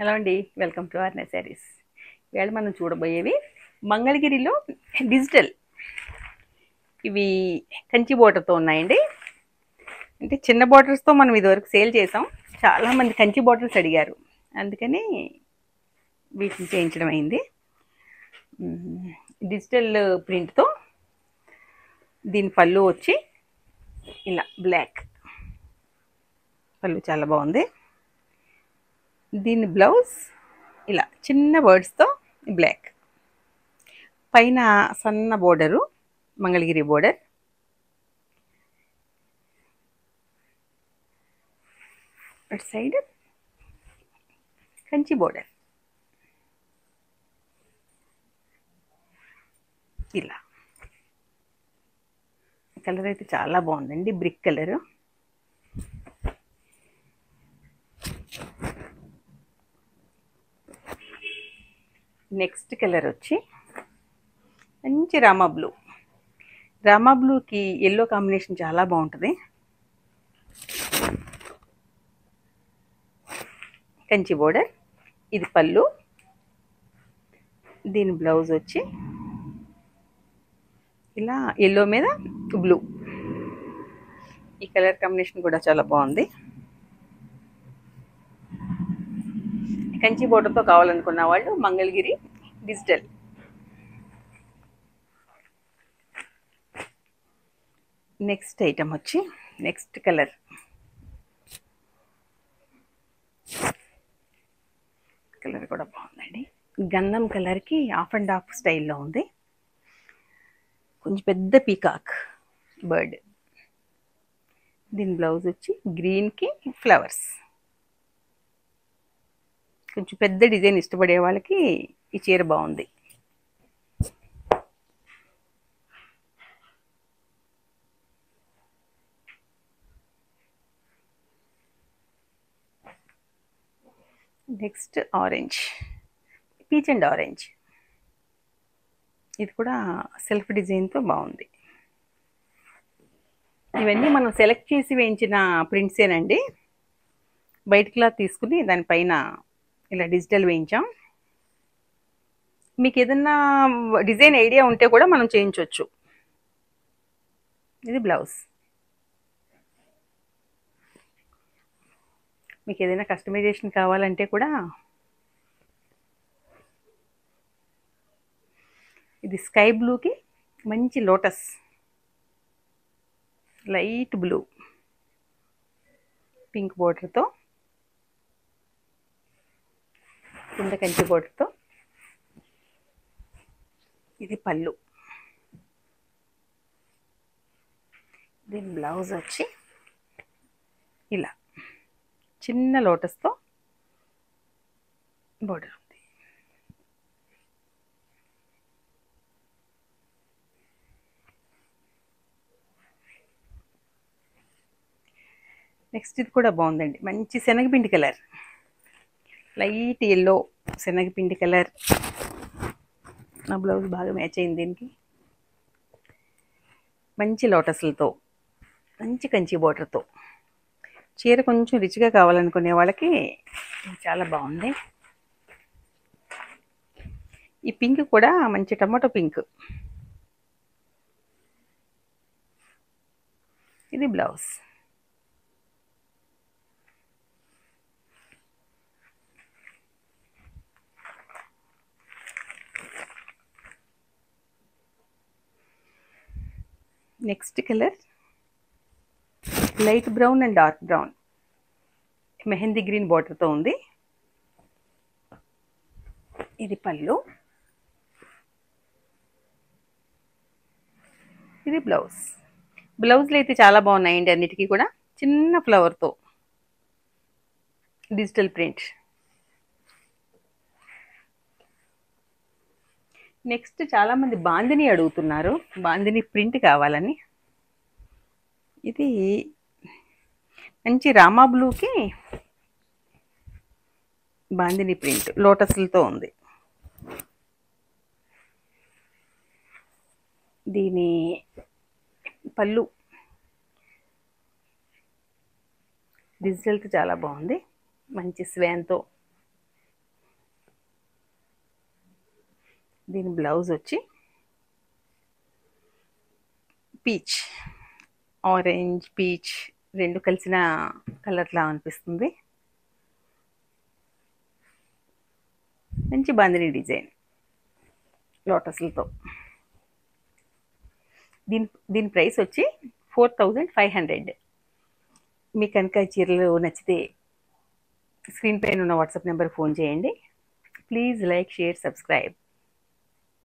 Hello అండి, welcome to ఆర్నే saris. ఇవాళ మనం చూడబోయేవి మంగళగిరిలో డిజిటల్. ఇవి కంచి బోర్డర్తో ఉన్నాయండి. అంటే చిన్న బోర్డర్స్తో మనం ఇదివరకు సేల్ చేసాం. చాలామంది కంచి బోర్డర్స్ అడిగారు, అందుకని వీటిని చేయించడం అయింది. డిజిటల్ ప్రింట్తో దీని పళ్ళు వచ్చి ఇలా బ్లాక్ పళ్ళు, చాలా బాగుంది. దీని బ్లౌజ్ ఇలా చిన్న వర్డ్స్తో బ్లాక్, పైన సన్న బోర్డరు, మంగళగిరి బోర్డర్. అటు సైడ్ కంచి బోర్డర్. ఇలా కలర్ అయితే చాలా బాగుందండి, బ్రిక్ కలరు. నెక్స్ట్ కలర్ వచ్చి మంచి రామా బ్లూ. రామా బ్లూకి ఎల్లో కాంబినేషన్ చాలా బాగుంటుంది. కంచి బోర్డర్, ఇది పళ్ళు. దీని బ్లౌజ్ వచ్చి ఇలా ఎల్లో మీద బ్లూ. ఈ కలర్ కాంబినేషన్ కూడా చాలా బాగుంది. కంచి బోర్డర్తో కావాలనుకున్న వాళ్ళు మంగళగిరి డిజిటల్. నెక్స్ట్ ఐటమ్ వచ్చి నెక్స్ట్ కలర్ కూడా బాగుందండి. గంధం కలర్కి ఆఫ్ అండ్ ఆఫ్ స్టైల్లో ఉంది. కొంచెం పెద్ద పీకాక్ బర్డ్. దీని బ్లౌజ్ వచ్చి గ్రీన్కి ఫ్లవర్స్. కొంచెం పెద్ద డిజైన్ ఇష్టపడే వాళ్ళకి ఈ చీర బాగుంది. Next orange, peach and orange. ఇది కూడా సెల్ఫ్ డిజైన్తో బాగుంది. ఇవన్నీ మనం సెలెక్ట్ చేసి వేయించిన ప్రింట్సేనండి. బయట క్లాత్ తీసుకుని దానిపైన ఇలా డిజిటల్ వేయించాం. మీకు ఏదన్నా డిజైన్ ఐడియా ఉంటే కూడా మనం చేయించవచ్చు. ఇది బ్లౌజ్. మీకు ఏదైనా కస్టమైజేషన్ కావాలంటే కూడా. ఇది స్కై బ్లూకి మంచి లోటస్, లైట్ బ్లూ, పింక్ బోర్డర్తో, కింద కంచి బోర్డర్తో. ఇది పళ్ళు. దీని బ్లౌజ్ వచ్చి ఇలా చిన్న లోటస్తో బోర్డర్ ఉంది. నెక్స్ట్ ఇది కూడా బాగుందండి, మంచి శనగపిండి కలర్, లైట్ ఎల్లో శనగపిండి కలర్. నా బ్లౌజ్ బాగా మ్యాచ్ అయింది దీనికి. మంచి లోటస్లతో, మంచి కంచి బోర్డర్తో చీర కొంచెం రిచ్గా కావాలనుకునే వాళ్ళకి చాలా బాగుంది. ఈ పింక్ కూడా మంచి టమాటో పింక్. ఇది blouse. Next colour light brown and dark brown, mehndi green బార్డర్తో ఉంది. ఇది పళ్ళు. ఇది బ్లౌజ్. బ్లౌజ్లు అయితే చాలా బాగున్నాయండి, అన్నిటికీ కూడా చిన్న ఫ్లవర్తో డిజిటల్ ప్రింట్. నెక్స్ట్ చాలామంది బాందిని అడుగుతున్నారు, బాందిని ప్రింట్ కావాలని. ఇది మంచి రామా బ్లూకి బాందిని ప్రింట్ లోటస్లతో ఉంది. దీని పళ్ళు డిజిటల్తో చాలా బాగుంది, మంచి స్వాన్తో దీని బ్లౌజ్ వచ్చి పీచ్, ఆరెంజ్ పీచ్ రెండు కలిసిన కలర్లా అనిపిస్తుంది. మంచి బాందిని డిజైన్ లోటస్లతో. దీని ప్రైస్ వచ్చి 4500. మీకు కనుక చీరలు నచ్చితే స్క్రీన్ పైన ఉన్న వాట్సాప్ నెంబర్ ఫోన్ చేయండి. Please like, share, subscribe.